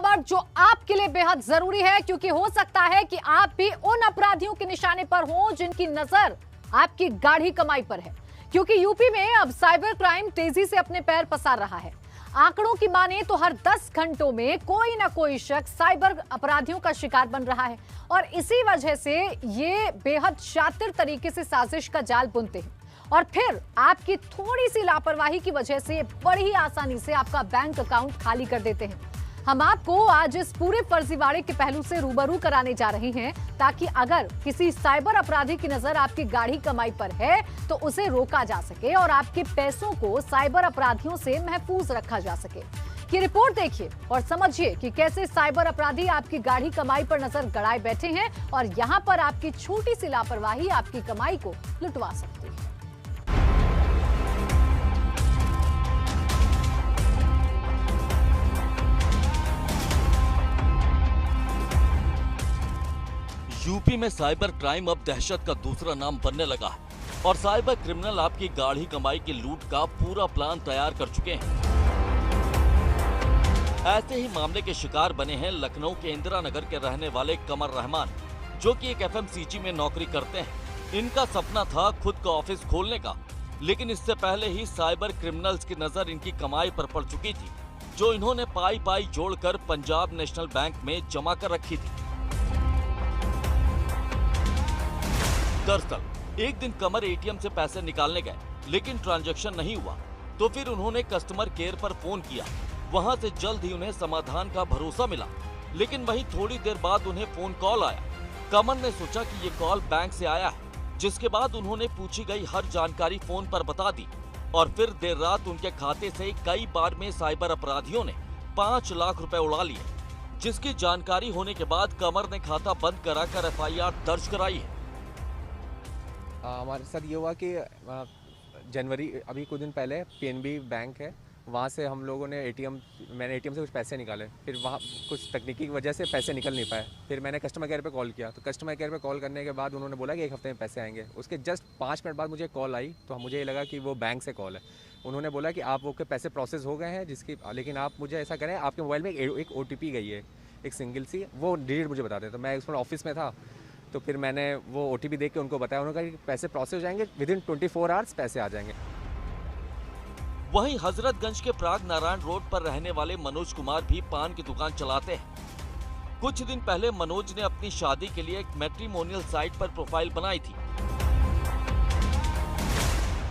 खबर जो आपके लिए बेहद जरूरी है, क्योंकि हो सकता है कि आप भी उन अपराधियों के निशाने पर हों जिनकी नजर आपकी गाढ़ी कमाई पर है। क्योंकि यूपी में अब साइबर क्राइम तेजी से अपने पैर पसार रहा है। आंकड़ों की माने तो हर 10 घंटों में कोई ना कोई शख्स साइबर अपराधियों का शिकार बन रहा है और इसी वजह से ये बेहद शातिर तरीके से साजिश का जाल बुनते हैं और फिर आपकी थोड़ी सी लापरवाही की वजह से बड़ी ही आसानी से आपका बैंक अकाउंट खाली कर देते हैं। हम आपको आज इस पूरे फर्जीवाड़े के पहलू से रूबरू कराने जा रहे हैं, ताकि अगर किसी साइबर अपराधी की नजर आपकी गाढ़ी कमाई पर है तो उसे रोका जा सके और आपके पैसों को साइबर अपराधियों से महफूज रखा जा सके। ये रिपोर्ट देखिए और समझिए कि कैसे साइबर अपराधी आपकी गाढ़ी कमाई पर नजर गड़ाए बैठे हैं और यहां पर आपकी छोटी सी लापरवाही आपकी कमाई को लुटवा सकती है। यूपी में साइबर क्राइम अब दहशत का दूसरा नाम बनने लगा है और साइबर क्रिमिनल आपकी गाढ़ी कमाई की लूट का पूरा प्लान तैयार कर चुके हैं। ऐसे ही मामले के शिकार बने हैं लखनऊ के इंदिरा नगर के रहने वाले कमर रहमान, जो कि एक एफएमसीजी में नौकरी करते हैं। इनका सपना था खुद का ऑफिस खोलने का, लेकिन इससे पहले ही साइबर क्रिमिनल्स की नजर इनकी कमाई पर पड़ चुकी थी, जो इन्होंने पाई पाई जोड़कर पंजाब नेशनल बैंक में जमा कर रखी थी। दरअसल एक दिन कमर एटीएम से पैसे निकालने गए, लेकिन ट्रांजैक्शन नहीं हुआ, तो फिर उन्होंने कस्टमर केयर पर फोन किया। वहां से जल्द ही उन्हें समाधान का भरोसा मिला, लेकिन वहीं थोड़ी देर बाद उन्हें फोन कॉल आया। कमर ने सोचा कि ये कॉल बैंक से आया है, जिसके बाद उन्होंने पूछी गई हर जानकारी फोन पर बता दी और फिर देर रात उनके खाते से कई बार में साइबर अपराधियों ने 5 लाख रुपए उड़ा लिए, जिसकी जानकारी होने के बाद कमर ने खाता बंद कराकर FIR दर्ज कराई है। हमारे साथ ये हुआ कि जनवरी अभी कुछ दिन पहले PNB बैंक है, वहाँ से हम लोगों ने मैंने ATM से कुछ पैसे निकाले, फिर वहाँ कुछ तकनीकी की वजह से पैसे निकल नहीं पाए। फिर मैंने कस्टमर केयर पे कॉल किया, तो कस्टमर केयर पे कॉल करने के बाद उन्होंने बोला कि 1 हफ्ते में पैसे आएंगे। उसके जस्ट 5 मिनट बाद मुझे कॉल आई, तो मुझे ये लगा कि वो बैंक से कॉल है। उन्होंने बोला कि आप वो के पैसे प्रोसेस हो गए हैं, लेकिन आप मुझे ऐसा करें, आपके मोबाइल में एक OTP गई है, एक सिंगल सी, वो डिटेल मुझे बता दें। तो मैं उसमें ऑफिस में था, तो फिर मैंने वो OTP देख के उनको बताया। उन्होंने कहा कि पैसे प्रोसेस हो जाएंगे, विदिन 24 आवर्स पैसे आ जाएंगे। वहीं हजरतगंज के प्राग नारायण रोड पर रहने वाले मनोज कुमार भी पान की दुकान चलाते हैं। कुछ दिन पहले मनोज ने अपनी शादी के लिए एक मैट्रिमोनियल साइट पर प्रोफाइल बनाई थी,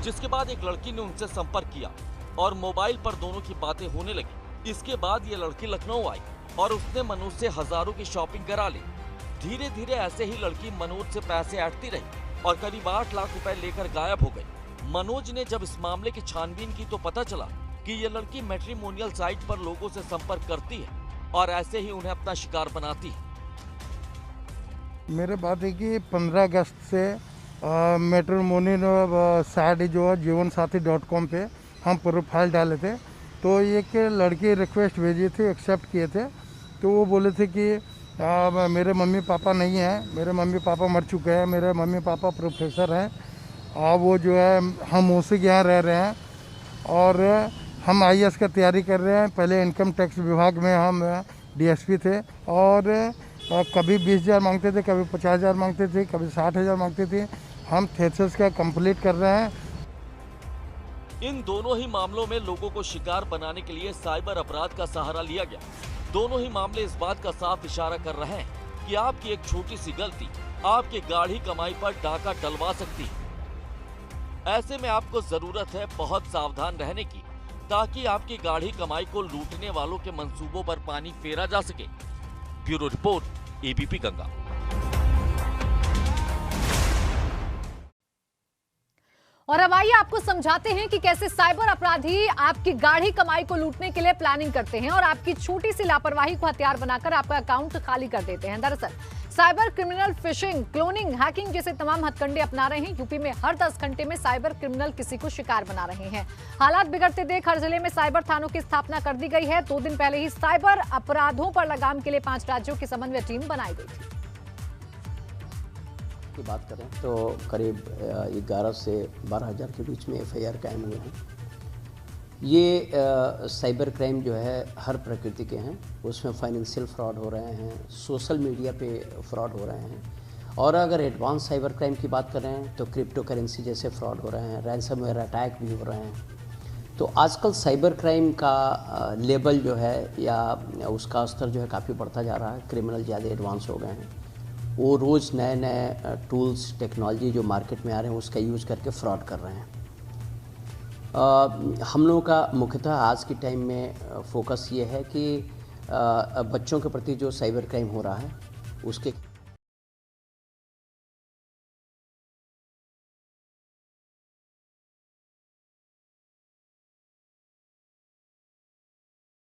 जिसके बाद एक लड़की ने उनसे संपर्क किया और मोबाइल पर दोनों की बातें होने लगी। इसके बाद ये लड़की लखनऊ आई और उसने मनोज से हजारों की शॉपिंग करा ली। धीरे धीरे ऐसे ही लड़की मनोज से पैसे ऐंठती रही और करीब 8 लाख रुपए लेकर गायब हो गई। मनोज ने जब इस मामले की छानबीन की तो पता चला कि ये लड़की मैट्रिमोनियल साइट पर लोगों से संपर्क करती है और ऐसे ही उन्हें अपना शिकार बनाती है। मेरे बात है कि 15 अगस्त से मैट्रिमोनियल साइट जो है जीवनसाथी.com पे हम प्रोफाइल डाले थे, तो एक लड़की रिक्वेस्ट भेजी थी, एक्सेप्ट किए थे। तो वो बोले थे कि मेरे मम्मी पापा नहीं हैं, मेरे मम्मी पापा मर चुके हैं, मेरे मम्मी पापा प्रोफेसर हैं और वो जो है हम उसी के यहाँ रह रहे हैं और हम IAS का तैयारी कर रहे हैं। पहले इनकम टैक्स विभाग में हम DSP थे और कभी 20,000 मांगते थे, कभी 50,000 मांगते थे, कभी 60,000 मांगते थे। हम थेसिस का कंप्लीट कर रहे हैं। इन दोनों ही मामलों में लोगों को शिकार बनाने के लिए साइबर अपराध का सहारा लिया गया। दोनों ही मामले इस बात का साफ इशारा कर रहे हैं कि आपकी एक छोटी सी गलती आपकी गाढ़ी कमाई पर डाका डलवा सकती है। ऐसे में आपको जरूरत है बहुत सावधान रहने की, ताकि आपकी गाढ़ी कमाई को लूटने वालों के मंसूबों पर पानी फेरा जा सके। Bureau report, ABP Ganga. और अब आइए आपको समझाते हैं कि कैसे साइबर अपराधी आपकी गाढ़ी कमाई को लूटने के लिए प्लानिंग करते हैं और आपकी छोटी सी लापरवाही को हथियार बनाकर आपका अकाउंट खाली कर देते हैं। दरअसल cyber criminal fishing, cloning, hacking जैसे तमाम हथकंडे अपना रहे हैं। यूपी में हर 10 घंटे में साइबर क्रिमिनल किसी को शिकार बना रहे हैं। हालात बिगड़ते देख हर जिले में साइबर थानों की स्थापना कर दी गई है। 2 दिन पहले ही साइबर अपराधों पर लगाम के लिए 5 राज्यों की समन्वय टीम बनाई गई थी। की बात करें तो करीब 11 से 12 हज़ार के बीच में FIR कायम हुए हैं। ये साइबर क्राइम जो है हर प्रकृति के हैं, उसमें फाइनेंशियल फ्रॉड हो रहे हैं, सोशल मीडिया पे फ्रॉड हो रहे हैं, और अगर एडवांस साइबर क्राइम की बात करें तो क्रिप्टो करेंसी जैसे फ्रॉड हो रहे हैं, रैंसमवेयर अटैक भी हो रहे हैं। तो आजकल साइबर क्राइम का लेवल जो है या उसका स्तर जो है काफ़ी बढ़ता जा रहा है। क्रिमिनल ज़्यादा एडवांस हो गए हैं, वो रोज़ नए नए टूल्स टेक्नोलॉजी जो मार्केट में आ रहे हैं उसका यूज़ करके फ्रॉड कर रहे हैं। हम लोगों का मुख्यतः आज के टाइम में फोकस ये है कि बच्चों के प्रति जो साइबर क्राइम हो रहा है उसके